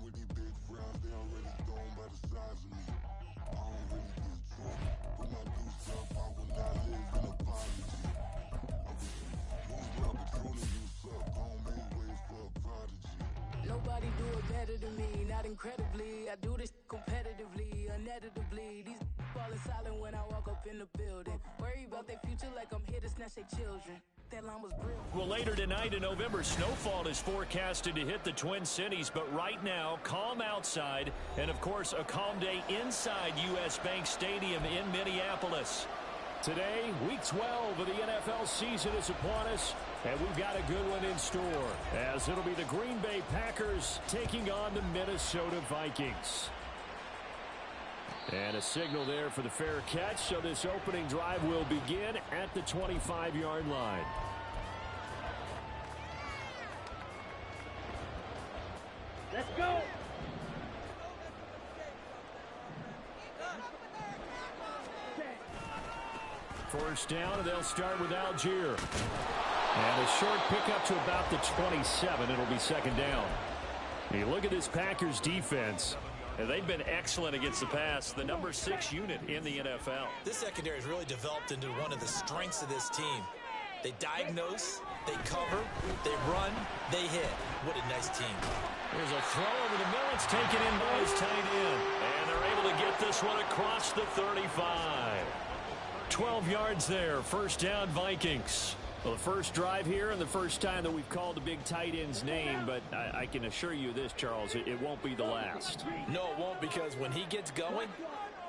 Nobody do it better than me, not incredibly. I do this competitively, uneditably. These falling silent when I walk up in the building. Worry about their future like I'm here to snatch their children. That line was brilliant. Well, later tonight in November, snowfall is forecasted to hit the Twin Cities, but right now, calm outside, and of course, a calm day inside U.S. Bank Stadium in Minneapolis. Today, Week 12 of the NFL season is upon us, and we've got a good one in store, as it'll be the Green Bay Packers taking on the Minnesota Vikings. And a signal there for the fair catch, so this opening drive will begin at the 25-yard line. Let's go! First down, and they'll start with Algier. And a short pickup to about the 27. It'll be second down. You look at this Packers defense. And they've been excellent against the pass, the number 6 unit in the NFL. This secondary has really developed into one of the strengths of this team. They diagnose, they cover, they run, they hit. What a nice team. There's a throw over the middle. It's taken in by his tight end. And they're able to get this one across the 35. 12 yards there. First down, Vikings. Well, the first drive here and the first time that we've called the big tight end's name, but I can assure you this, Charles, it won't be the last. No, it won't, because when he gets going,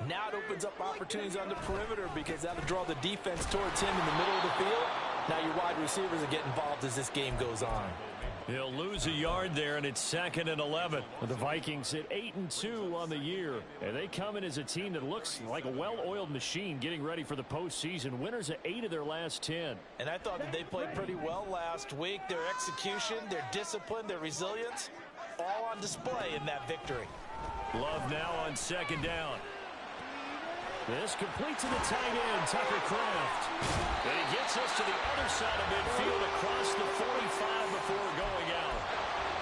now it opens up opportunities on the perimeter because that'll draw the defense towards him in the middle of the field. Now your wide receivers will get involved as this game goes on. He'll lose a yard there, and it's 2nd and 11. The Vikings at 8-2 on the year, and they come in as a team that looks like a well-oiled machine getting ready for the postseason. Winners of 8 of their last 10. And I thought that they played pretty well last week. Their execution, their discipline, their resilience, all on display in that victory. Love now on second down. This complete to the tight end, Tucker Kraft. And he gets us to the other side of midfield across the 45 before going out.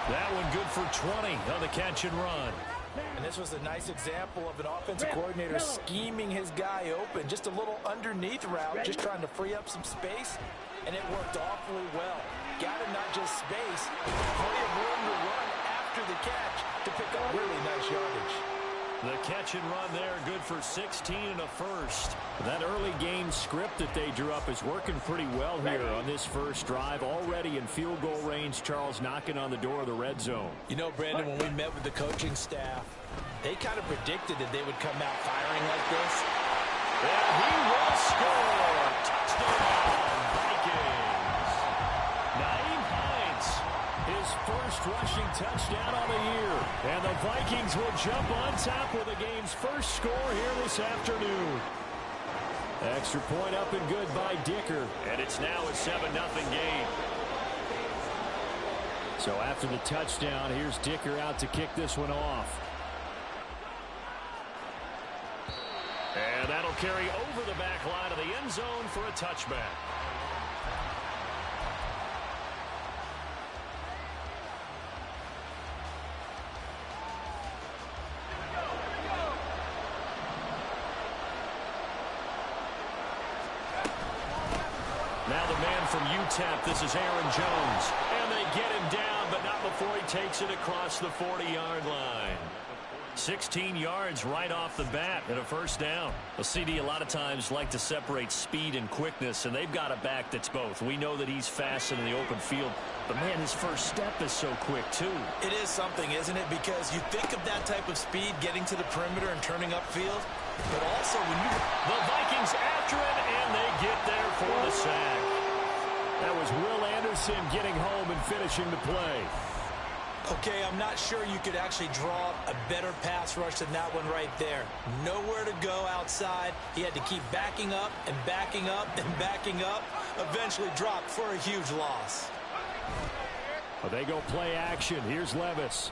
That one good for 20 on the catch and run. And this was a nice example of an offensive coordinator scheming his guy open. Just a little underneath route, just trying to free up some space. And it worked awfully well. Got him not just space, plenty of room to run after the catch to pick up really nice yardage. The catch and run there, good for 16 and a first. That early game script that they drew up is working pretty well here on this first drive. Already in field goal range, Charles knocking on the door of the red zone. You know, Brandon, when we met with the coaching staff, they kind of predicted that they would come out firing like this. And he will score. Touchdown, Vikings. Naeem Hines, his first rushing touchdown on the year. And the Vikings will jump on top with the game's first score here this afternoon. Extra point up and good by Dicker. And it's now a 7-0 game. So after the touchdown, here's Dicker out to kick this one off. And that'll carry over the back line of the end zone for a touchback. Now the man from UTEP, this is Aaron Jones. And they get him down, but not before he takes it across the 40-yard line. 16 yards right off the bat and a first down. Well, CD a lot of times like to separate speed and quickness, and they've got a back that's both. We know that he's fast in the open field, but, man, his first step is so quick, too. It is something, isn't it? Because you think of that type of speed getting to the perimeter and turning upfield, but also when you... The Vikings after him, and they get there for the sack. That was Will Anderson getting home and finishing the play. Okay, I'm not sure you could actually draw a better pass rush than that one right there. Nowhere to go outside. He had to keep backing up and backing up and backing up. Eventually dropped for a huge loss. Well, they go play action. Here's Levis.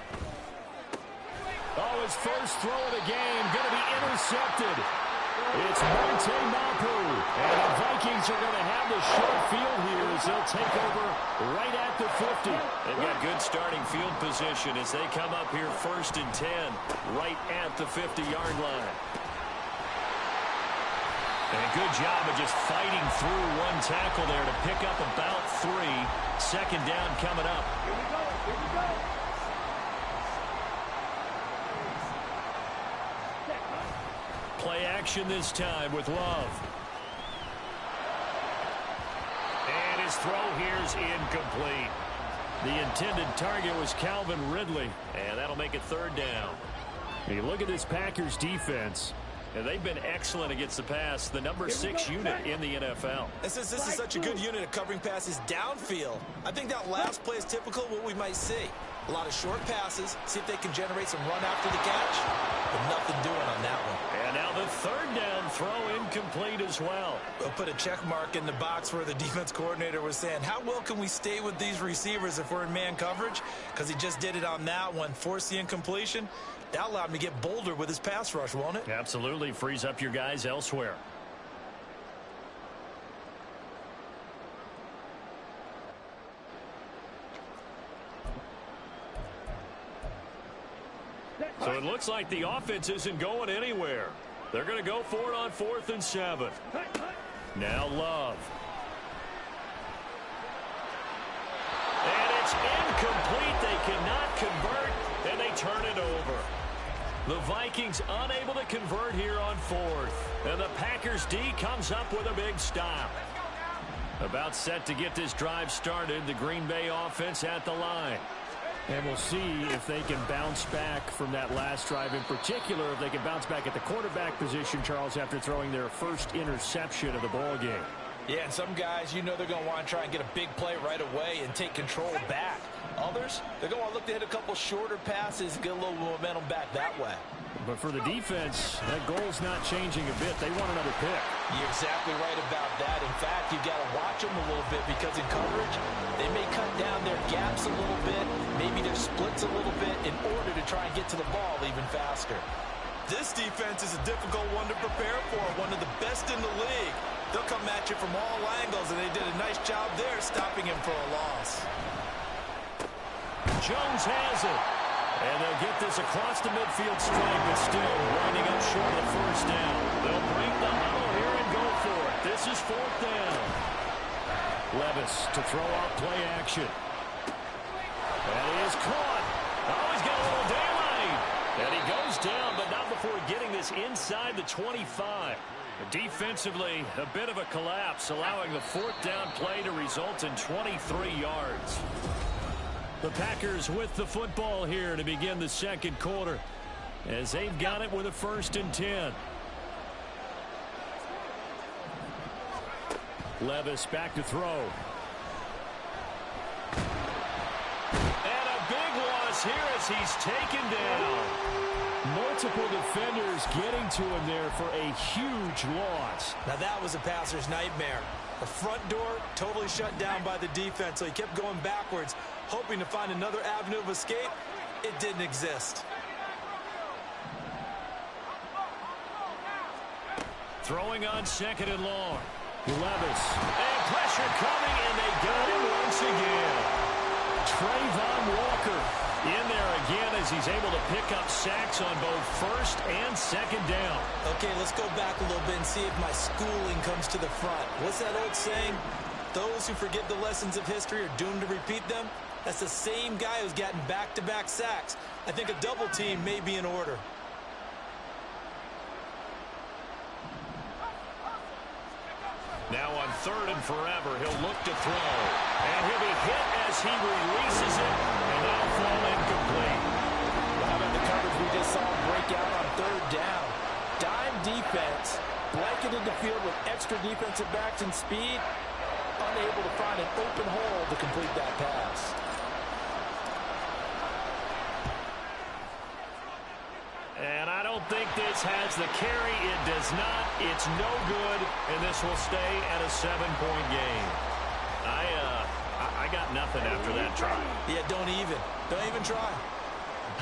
Oh, his first throw of the game going to be intercepted. It's Monte Mapu. And the Vikings are going to have the short field here as they'll take over right at the 50. They've got good starting field position as they come up here 1st and 10 right at the 50-yard line. And a good job of just fighting through one tackle there to pick up about 3. 2nd down coming up. Here we go. Here we go. Play action this time with Love. And his throw here's incomplete. The intended target was Calvin Ridley. And that'll make it 3rd down. You look at this Packers defense. And they've been excellent against the pass, the number 6 unit in the NFL. And since this is such a good unit of covering passes downfield, I think that last play is typical of what we might see. A lot of short passes, see if they can generate some run after the catch, but nothing doing on that one. And now the 3rd down throw incomplete as well. We'll put a check mark in the box where the defense coordinator was saying, how well can we stay with these receivers if we're in man coverage? Because he just did it on that one, forced the incompletion. That allowed him to get bolder with his pass rush, won't it? Absolutely. Frees up your guys elsewhere. So it looks like the offense isn't going anywhere. They're going to go for it on 4th and 7. Now Love. And it's incomplete. They cannot convert, and they turn it over. The Vikings unable to convert here on 4th. And the Packers D comes up with a big stop. About set to get this drive started. The Green Bay offense at the line. And we'll see if they can bounce back from that last drive. In particular, if they can bounce back at the quarterback position, Charles, after throwing their first interception of the ball game. Yeah, and some guys, you know they're going to want to try and get a big play right away and take control back. Others, they're going to want to look to hit a couple shorter passes and get a little momentum back that way. But for the defense, that goal's not changing a bit. They want another pick. You're exactly right about that. In fact, you've got to watch them a little bit because in coverage, they may cut down their gaps a little bit, maybe their splits a little bit in order to try and get to the ball even faster. This defense is a difficult one to prepare for, one of the best in the league. They'll come at you from all angles, and they did a nice job there stopping him for a loss. Jones has it. And they'll get this across the midfield stripe, but still winding up short of the 1st down. They'll break the huddle here and go for it. This is 4th down. Levis to throw out play action. And he is caught. Oh, he's got a little daylight. And he goes down, but not before getting this inside the 25. Defensively, a bit of a collapse, allowing the 4th down play to result in 23 yards. The Packers with the football here to begin the 2nd quarter as they've got it with a 1st and 10. Levis back to throw. And a big loss here as he's taken down. Multiple defenders getting to him there for a huge loss. Now that was a passer's nightmare. The front door totally shut down by the defense, so he kept going backwards, hoping to find another avenue of escape. It didn't exist. Throwing on 2nd and long. Levis. And pressure coming, and they got him once again. Trayvon Walker in there again as he's able to pick up sacks on both 1st and 2nd down. Okay, let's go back a little bit and see if my schooling comes to the front. What's that old saying? Those who forget the lessons of history are doomed to repeat them. That's the same guy who's gotten back-to-back sacks. I think a double team may be in order. Now on 3rd and forever, he'll look to throw. And he'll be hit as he releases it, and that'll fall incomplete. Well, how about the coverage we just saw break out on 3rd down? Dime defense, blanketed the field with extra defensive backs and speed, unable to find an open hole to complete that pass. And I don't think this has the carry. It does not. It's no good, and this will stay at a 7-point game. I got nothing after that try. Yeah, don't even try.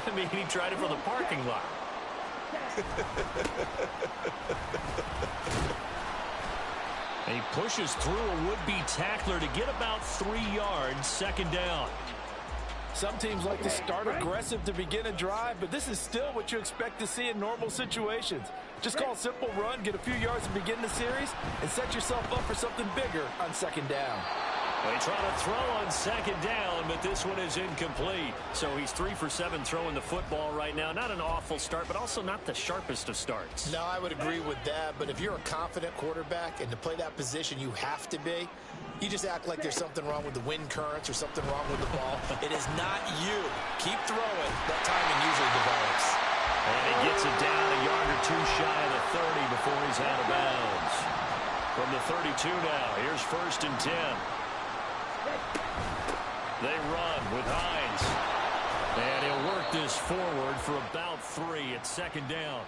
I mean, he tried it from the parking lot. He pushes through a would-be tackler to get about 3 yards, second down. Some teams like to start aggressive to begin a drive, but this is still what you expect to see in normal situations. Just call a simple run, get a few yards to begin the series, and set yourself up for something bigger on second down. They try to throw on second down, but this one is incomplete. So he's 3 for 7 throwing the football right now. Not an awful start, but also not the sharpest of starts. No, I would agree with that. But if you're a confident quarterback and to play that position you have to be, you just act like there's something wrong with the wind currents or something wrong with the ball. It is not you. Keep throwing. That timing usually develops. And he gets it down a yard or two shy of the 30 before he's out of bounds. From the 32 now, here's 1st and 10. They run with Hines. And he'll work this forward for about 3 at second down.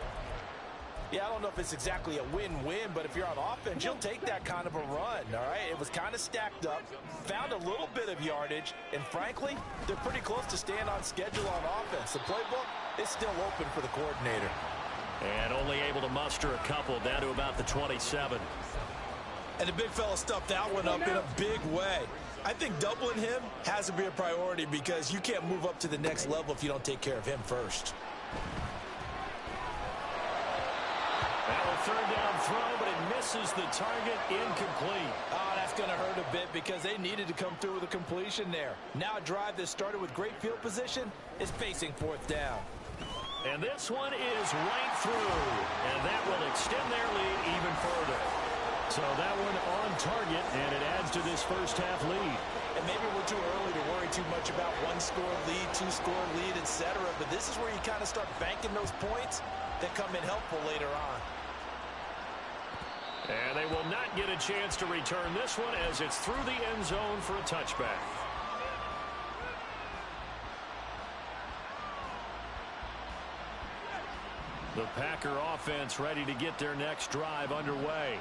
Yeah, I don't know if it's exactly a win-win, but if you're on offense, you'll take that kind of a run, all right? It was kind of stacked up, found a little bit of yardage, and frankly, they're pretty close to staying on schedule on offense. The playbook is still open for the coordinator. And only able to muster a couple, down to about the 27. And the big fella stuffed that one up in a big way. I think doubling him has to be a priority because you can't move up to the next level if you don't take care of him first. Now a third down throw, but it misses the target, incomplete. Oh, that's going to hurt a bit because they needed to come through with a completion there. Now a drive that started with great field position is facing 4th down. And this one is right through, and that will extend their lead even further. So that one on target, and it adds to this first half lead. And maybe we're too early to worry too much about 1-score lead, 2-score lead, etc. But this is where you kind of start banking those points that come in helpful later on. And they will not get a chance to return this one as it's through the end zone for a touchback. The Packer offense ready to get their next drive underway.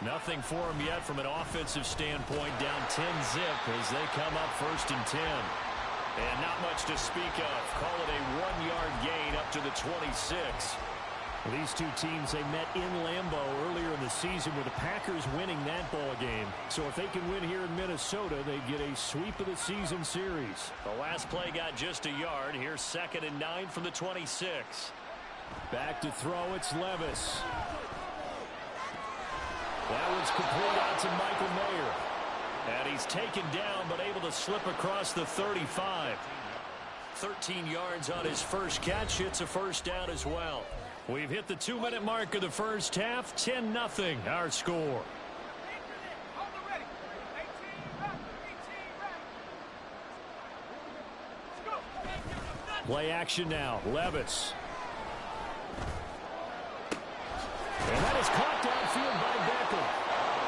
Nothing for them yet from an offensive standpoint, down 10-zip as they come up 1st and 10. And not much to speak of. Call it a 1-yard gain up to the 26. These two teams, they met in Lambeau earlier in the season with the Packers winning that ball game. So if they can win here in Minnesota, they get a sweep of the season series. The last play got just a yard. Here's 2nd and 9 from the 26. Back to throw, it's Levis. That one's complete out to Michael Mayer. And he's taken down, but able to slip across the 35. 13 yards on his first catch. Hits a first down as well. We've hit the 2-minute mark of the first half. 10-0 our score. Play action now. Levis. And that is caught downfield by Beckham.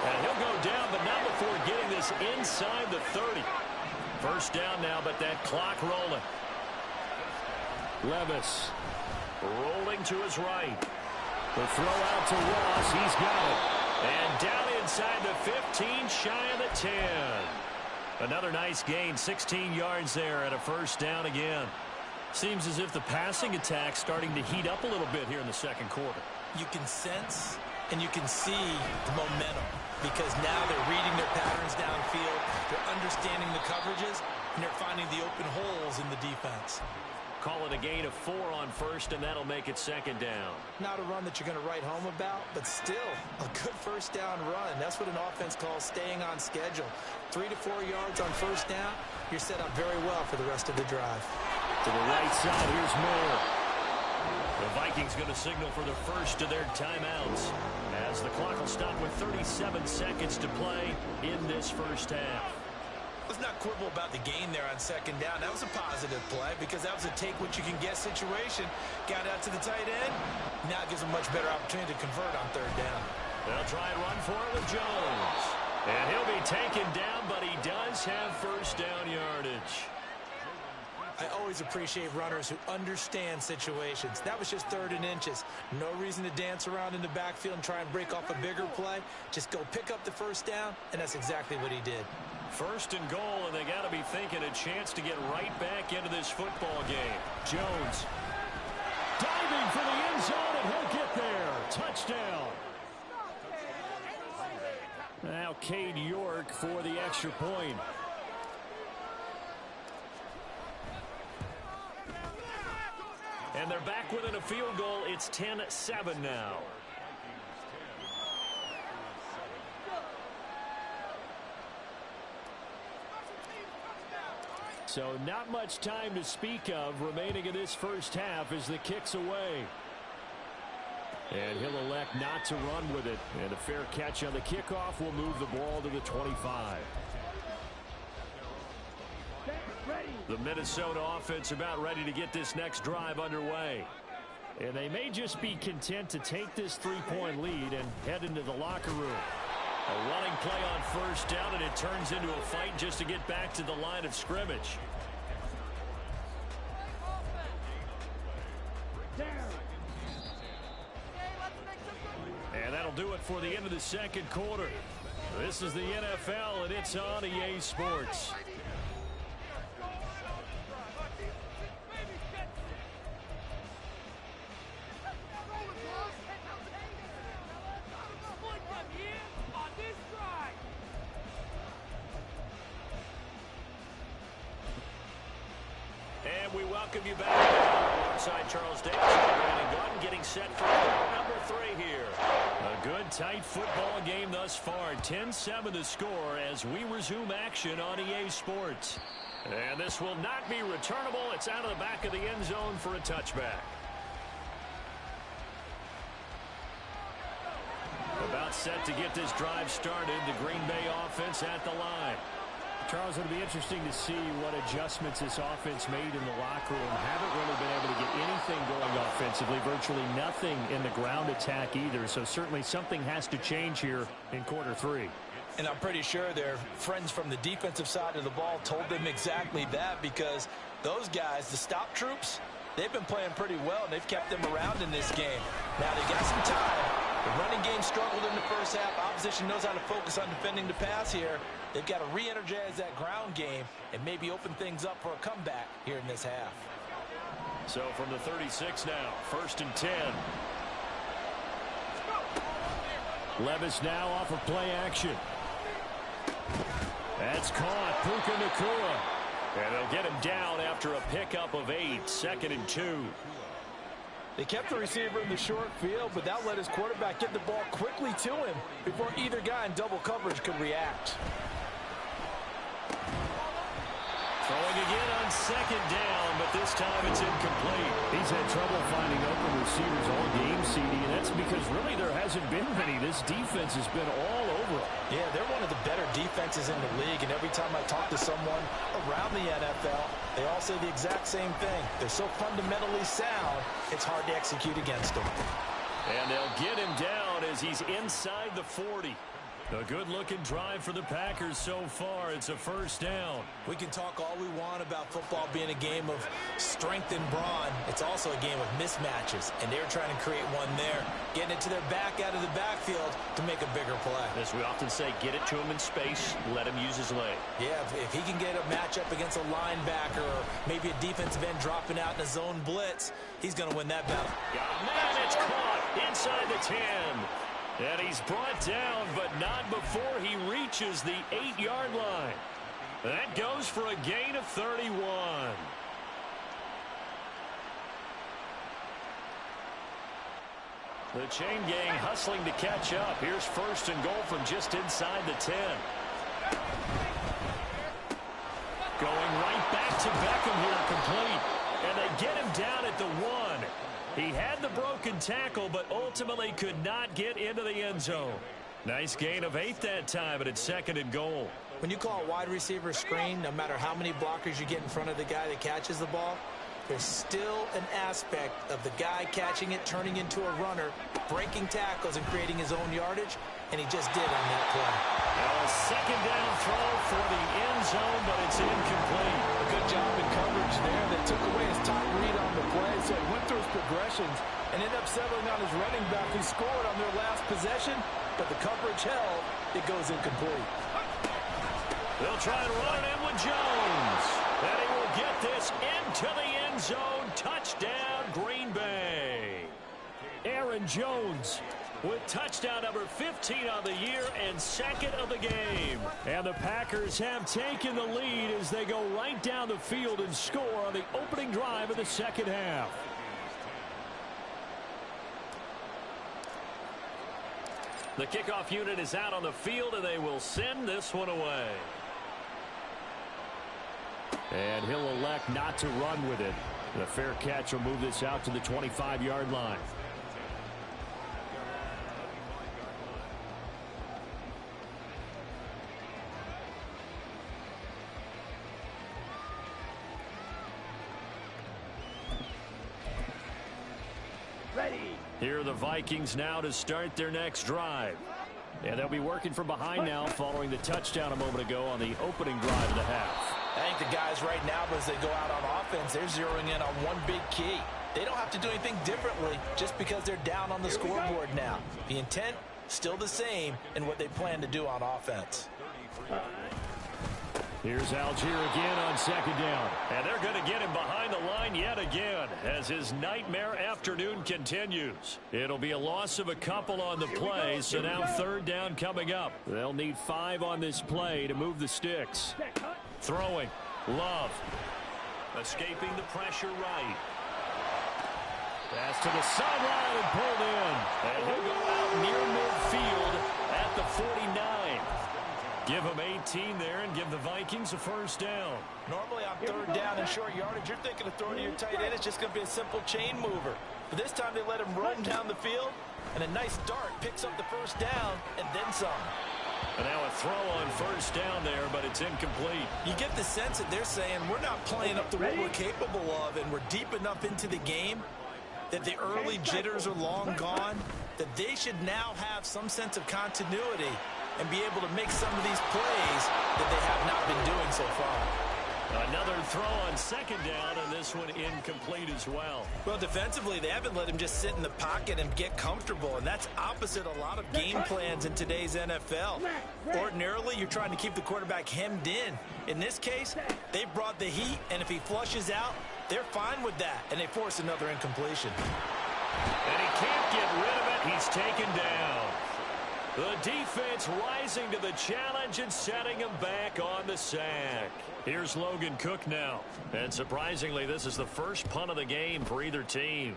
And he'll go down, but not before getting this inside the 30. First down now, but that clock rolling. Levis rolling to his right. The throw out to Ross. He's got it. And down inside the 15, shy of the 10. Another nice gain, 16 yards there and a first down again. Seems as if the passing attack's starting to heat up a little bit here in the second quarter. You can sense and you can see the momentum because now they're reading their patterns downfield, they're understanding the coverages, and they're finding the open holes in the defense. Call it a gain of 4 on first, and that'll make it second down. Not a run that you're going to write home about, but still a good first down run. That's what an offense calls staying on schedule. 3 to 4 yards on first down, you're set up very well for the rest of the drive. To the right side, here's Moore. The Vikings going to signal for the first of their timeouts as the clock will stop with 37 seconds to play in this first half. Let's not quibble about the gain there on second down. That was a positive play because that was a take-what-you-can-get situation. Got out to the tight end. Now it gives them a much better opportunity to convert on third down. They'll try and run for it with Jones. And he'll be taken down, but he does have first down yardage. I always appreciate runners who understand situations. That was just 3rd and inches. No reason to dance around in the backfield and try and break off a bigger play. Just go pick up the first down, and that's exactly what he did. First and goal, and they got to be thinking a chance to get right back into this football game. Jones. Diving for the end zone, and he'll get there. Touchdown. Now Cade York for the extra point. And they're back within a field goal. It's 10-7 now. So not much time to speak of remaining in this first half as the kick's away. And he'll elect not to run with it. And a fair catch on the kickoff will move the ball to the 25. The Minnesota offense about ready to get this next drive underway. And they may just be content to take this three-point lead and head into the locker room. A running play on first down, and it turns into a fight just to get back to the line of scrimmage. And that'll do it for the end of the second quarter. This is the NFL, and it's on EA Sports. And we welcome you back alongside Charles Davis and Brandon Gordon, getting set for number 3 here. A good, tight football game thus far. 10-7 the score as we resume action on EA Sports. And this will not be returnable. It's out of the back of the end zone for a touchback. About set to get this drive started. The Green Bay offense at the line. Charles, it'll be interesting to see what adjustments this offense made in the locker room. Haven't really been able to get anything going offensively. Virtually nothing in the ground attack either. So certainly something has to change here in quarter 3. And I'm pretty sure their friends from the defensive side of the ball told them exactly that, because those guys, the stop troops, they've been playing pretty well, and they've kept them around in this game. Now they got some time. The running game struggled in the first half. Opposition knows how to focus on defending the pass here. They've got to re-energize that ground game and maybe open things up for a comeback here in this half. So from the 36 now, 1st and 10. Levis now off of play action. That's caught. Puka Nacua. And they'll get him down after a pickup of 8. 2nd and 2. They kept the receiver in the short field, but that let his quarterback get the ball quickly to him before either guy in double coverage could react. Throwing again on 2nd down, but this time it's incomplete. He's had trouble finding open receivers all game, CD, and that's because really there hasn't been many. This defense has been all over him. Yeah, they're one of the better defenses in the league, and every time I talk to someone around the NFL, they all say the exact same thing. They're so fundamentally sound, it's hard to execute against them. And they'll get him down as he's inside the 40. A good-looking drive for the Packers so far. It's a 1st down. We can talk all we want about football being a game of strength and brawn. It's also a game of mismatches, and they're trying to create one there, getting it to their back out of the backfield to make a bigger play. As we often say, get it to him in space, let him use his leg. Yeah, if he can get a matchup against a linebacker or maybe a defensive end dropping out in a zone blitz, he's going to win that battle. Man, it's caught inside the 10. And he's brought down, but not before he reaches the 8-yard line. That goes for a gain of 31. The chain gang hustling to catch up. Here's 1st and goal from just inside the 10. Going right back to Beckham here, complete. And they get him down at the 1. He had the broken tackle, but ultimately could not get into the end zone. Nice gain of 8 that time, but it's 2nd and goal. When you call a wide receiver screen, no matter how many blockers you get in front of the guy that catches the ball, there's still an aspect of the guy catching it, turning into a runner, breaking tackles and creating his own yardage, and he just did on that play. Now a 2nd down throw for the end zone, but it's incomplete. A good job in coverage there that took away his top read on the play, so he went through his progressions and ended up settling on his running back who scored on their last possession, but the coverage held. It goes incomplete. They'll try and run it in with Jones. And he will get this into the end zone. Touchdown, Green Bay. Aaron Jones with touchdown number 15 on the year and second of the game. And the Packers have taken the lead as they go right down the field and score on the opening drive of the second half. The kickoff unit is out on the field, and they will send this one away. And he'll elect not to run with it. The fair catch will move this out to the 25-yard line. Here are the Vikings now to start their next drive. And they'll be working from behind now following the touchdown a moment ago on the opening drive of the half. I think the guys right now, as they go out on offense, they're zeroing in on one big key. They don't have to do anything differently just because they're down on the scoreboard now. The intent, still the same in what they plan to do on offense. Here's Algier again on second down. And they're going to get him behind the line yet again as his nightmare afternoon continues. It'll be a loss of a couple on the play, so now third down coming up. They'll need 5 on this play to move the sticks. Throwing. Love. Escaping the pressure right. Pass to the sideline and pulled in. And he'll go out near midfield at the 49. Give them 18 there and give the Vikings a first down. Normally on third down and short yardage, you're thinking of throwing to your tight end. It's just going to be a simple chain mover. But this time they let him roam down the field, and a nice dart picks up the first down and then some. And now a throw on first down there, but it's incomplete. You get the sense that they're saying we're not playing up to what we're capable of, and we're deep enough into the game that the early jitters are long gone, that they should now have some sense of continuity and be able to make some of these plays that they have not been doing so far. Another throw on second down, and this one incomplete as well. Well, defensively, they haven't let him just sit in the pocket and get comfortable, and that's opposite a lot of game plans in today's NFL. Ordinarily, you're trying to keep the quarterback hemmed in. In this case, they brought the heat, and if he flushes out, they're fine with that, and they force another incompletion. And he can't get rid of it. He's taken down. The defense rising to the challenge and setting him back on the sack. Here's Logan Cook now. And surprisingly, this is the first punt of the game for either team.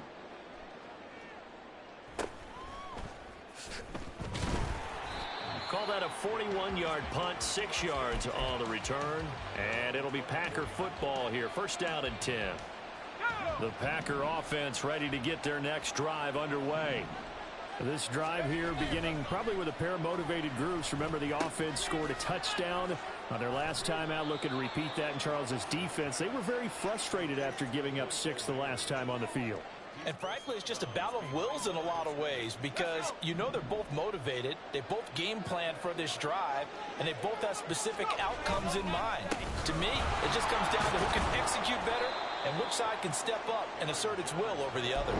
Call that a 41-yard punt, 6 yards on the return. And it'll be Packer football here. First down and 10. The Packer offense ready to get their next drive underway. This drive here beginning probably with a pair of motivated groups. Remember, the offense scored a touchdown on their last time out. Looking to repeat that in Charles's defense. They were very frustrated after giving up 6 the last time on the field. And frankly, it's just a battle of wills in a lot of ways because you know they're both motivated. They both game plan for this drive, and they both have specific outcomes in mind. To me, it just comes down to who can execute better and which side can step up and assert its will over the other.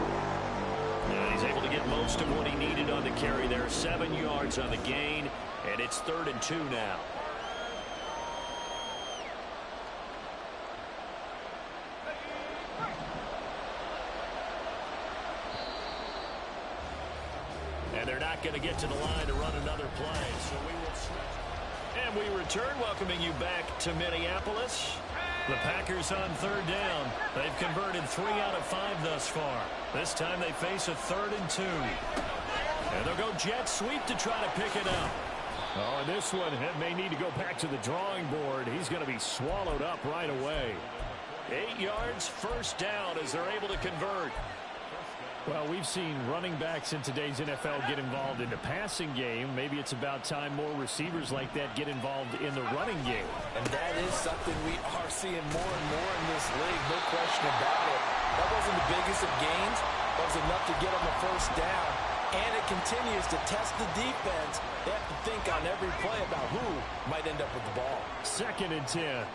And he's able to get most of what he needed on the carry there. 7 yards on the gain, and it's 3rd and 2 now. And they're not going to get to the line to run another play, so we will switch. And we return, welcoming you back to Minneapolis. The Packers on third down. They've converted 3 out of 5 thus far. This time they face a 3rd and 2. And they'll go jet sweep to try to pick it up. Oh, and this one may need to go back to the drawing board. He's going to be swallowed up right away. 8 yards, first down as they're able to convert. Well, we've seen running backs in today's NFL get involved in the passing game. Maybe it's about time more receivers like that get involved in the running game. And that is something we are seeing more and more in this league, no question about it. That wasn't the biggest of gains, but it was enough to get them a first down. And it continues to test the defense. They have to think on every play about who might end up with the ball. 2nd and 10.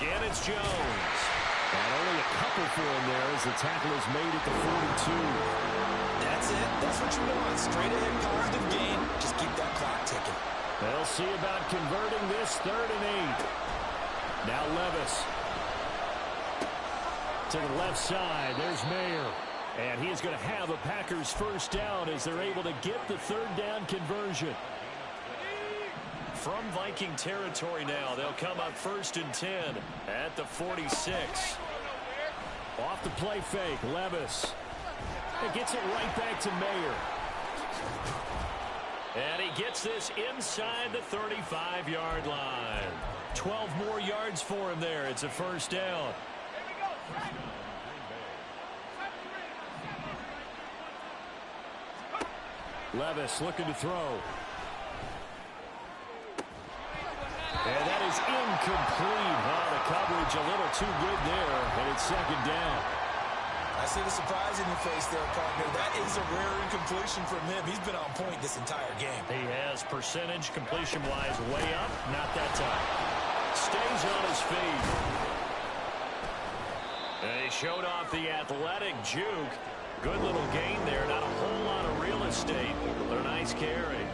Again, it's Jones. And only a couple for him there as the tackle is made at the 42. That's it. That's what you want. Straight ahead positive gain. Just keep that clock ticking. They'll see about converting this 3rd and 8. Now Levis. To the left side, there's Mayer. And he's going to have a Packers first down as they're able to get the third down conversion. From Viking territory now, they'll come up 1st and 10 at the 46. Off the play fake, Levis. And gets it right back to Mayer. And he gets this inside the 35-yard line. 12 more yards for him there. It's a first down. Levis looking to throw. And that is incomplete. Oh, the coverage a little too good there, and it's second down. I see the surprise in your face there, partner. That is a rare incompletion from him. He's been on point this entire game. He has percentage completion-wise way up. Not that time. Stays on his feet. And he showed off the athletic juke. Good little gain there. Not a whole lot of real estate, but a nice carry.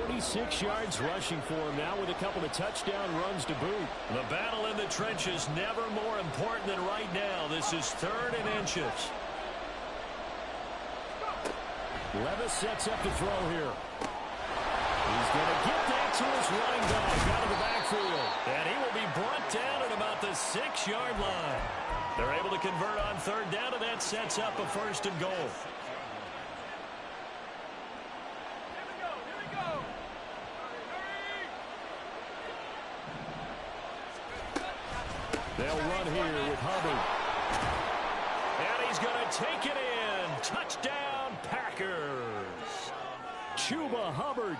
46 yards rushing for him now with a couple of touchdown runs to boot. The battle in the trenches never more important than right now. This is 3rd and inches. Levis sets up to throw here. He's going to get that to his running back out of the backfield. And he will be brought down at about the 6-yard line. They're able to convert on 3rd down, and that sets up a 1st and goal. They'll run here with Hubbard. And he's going to take it in. Touchdown, Packers. Chuba Hubbard,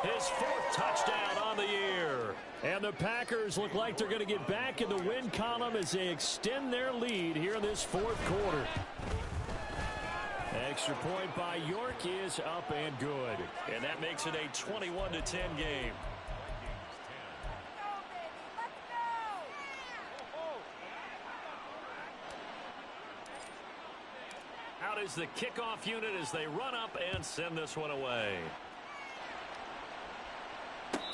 his 4th touchdown on the year. And the Packers look like they're going to get back in the win column as they extend their lead here in this 4th quarter. Extra point by York is up and good. And that makes it a 21-10 game. Out is the kickoff unit as they run up and send this one away.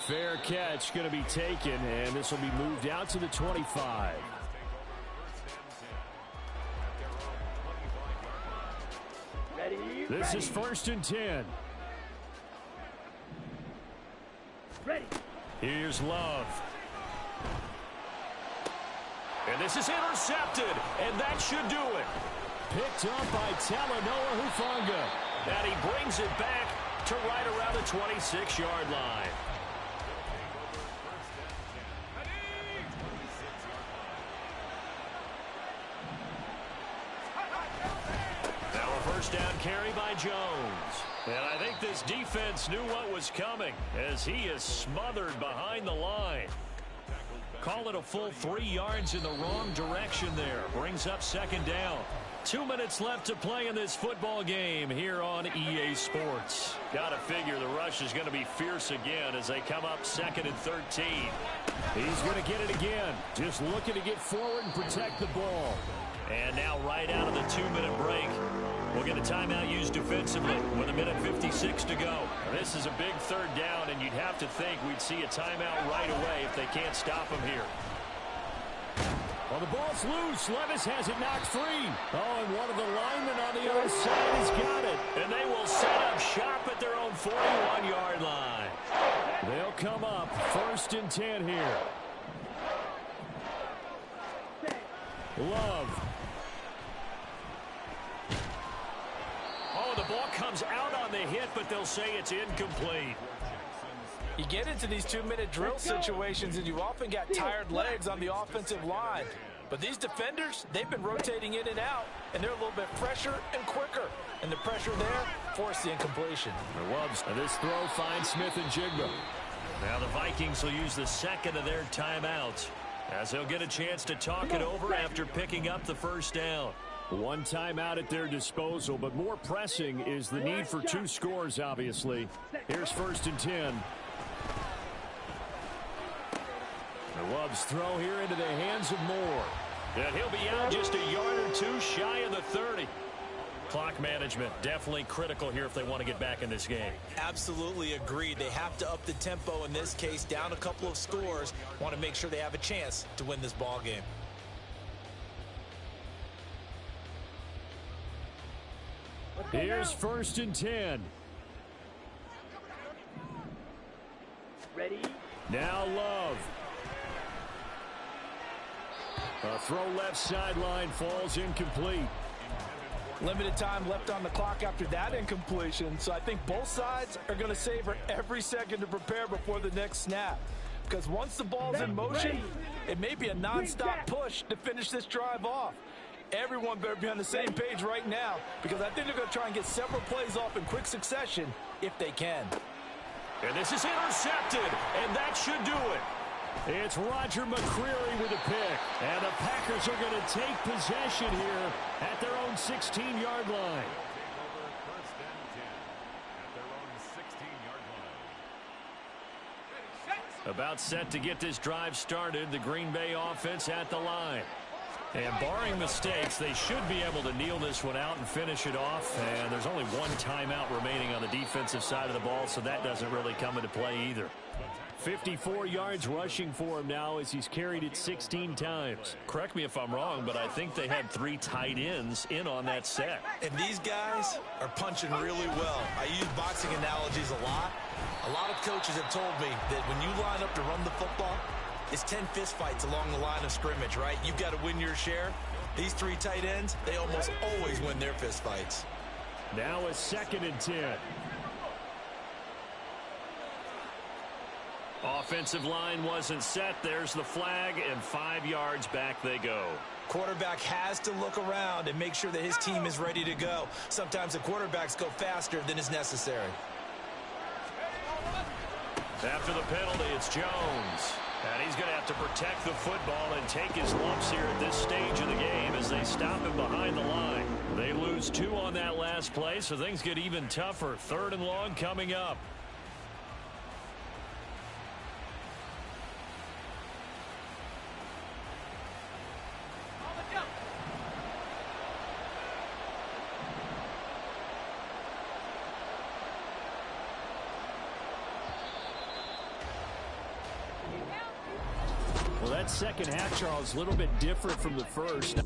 Fair catch going to be taken, and this will be moved out to the 25. This is 1st and 10. Ready. Here's Love. And this is intercepted, and that should do it. Picked up by Talanoa Hufanga. And he brings it back to right around the 26-yard line. Now a first down carry by Jones. And I think this defense knew what was coming as he is smothered behind the line. Call it a full 3 yards in the wrong direction there. Brings up 2nd down. 2 minutes left to play in this football game here on EA Sports. Got to figure the rush is going to be fierce again as they come up 2nd and 13. He's going to get it again. Just looking to get forward and protect the ball. And now right out of the 2-minute break, we'll get a timeout used defensively with 1:56 to go. This is a big 3rd down, and you'd have to think we'd see a timeout right away if they can't stop him here. Well, the ball's loose. Levis has it knocked free. Oh, and one of the linemen on the other side has got it. And they will set up shop at their own 41-yard line. They'll come up 1st and 10 here. Love. Oh, the ball comes out on the hit, but they'll say it's incomplete. You get into these 2-minute drill situations, and you often got tired legs on the offensive line. But these defenders, they've been rotating in and out, and they're a little bit fresher and quicker. And the pressure there forced the incompletion. Loves this throw finds Smith and Jigba. Now the Vikings will use the 2nd of their timeouts as they'll get a chance to talk it over after picking up the first down. One timeout at their disposal, but more pressing is the need for 2 scores, obviously. Here's 1st and 10. The Love's throw here into the hands of Moore. And he'll be out just a yard or 2 shy of the 30. Clock management definitely critical here if they want to get back in this game. Absolutely agreed. They have to up the tempo in this case, down a couple of scores. Want to make sure they have a chance to win this ball game. Here's 1st and 10. Ready? Now Love. A throw left sideline falls incomplete. Limited time left on the clock after that incompletion, so I think both sides are going to savor every second to prepare before the next snap. Because once the ball's in motion, it may be a non-stop push to finish this drive off. Everyone better be on the same page right now, because I think they're going to try and get several plays off in quick succession if they can. And this is intercepted, and that should do it. It's Roger McCreary with a pick, and the Packers are going to take possession here at their own 16-yard line. About set to get this drive started, the Green Bay offense at the line. And barring mistakes, they should be able to kneel this one out and finish it off. And there's only one timeout remaining on the defensive side of the ball, so that doesn't really come into play either. 54 yards rushing for him now as he's carried it 16 times. Correct me if I'm wrong, but I think they had 3 tight ends in on that set. And these guys are punching really well. I use boxing analogies a lot. A lot of coaches have told me that when you line up to run the football, it's 10 fistfights along the line of scrimmage, right? You've got to win your share. These 3 tight ends, they almost always win their fistfights. Now a 2nd and 10. Offensive line wasn't set. There's the flag, and 5 yards back they go. Quarterback has to look around and make sure that his team is ready to go. Sometimes the quarterbacks go faster than is necessary. After the penalty, it's Jones. And he's going to have to protect the football and take his lumps here at this stage of the game as they stop him behind the line. They lose 2 on that last play, so things get even tougher. 3rd and long coming up. Well, that second half, Charles, a little bit different from the first.